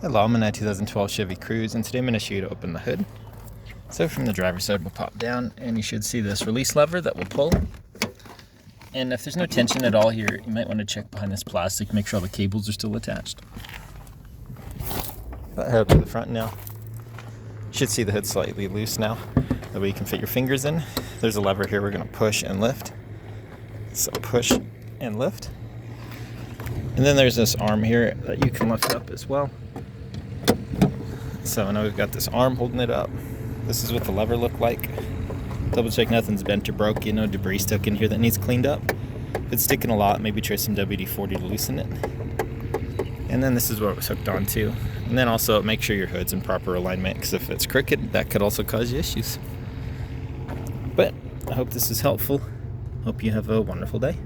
Hello, I'm in a 2012 Chevy Cruze, and today I'm going to show you to open the hood. So from the driver's side, we'll pop down, and you should see this release lever that will pull. And if there's no tension at all here, you might want to check behind this plastic, make sure all the cables are still attached. But head up to the front now. You should see the hood slightly loose now. That way you can fit your fingers in. There's a lever here we're going to push and lift. So push and lift. And then there's this arm here that you can lift up as well. So now we've got this arm holding it up. This is what the lever looked like. Double check nothing's bent or broke, no debris stuck in here that needs cleaned up. If it's sticking a lot, maybe try some WD-40 to loosen it. And then this is what it was hooked onto. And then also make sure your hood's in proper alignment, because if it's crooked, that could also cause you issues. But I hope this is helpful. Hope you have a wonderful day.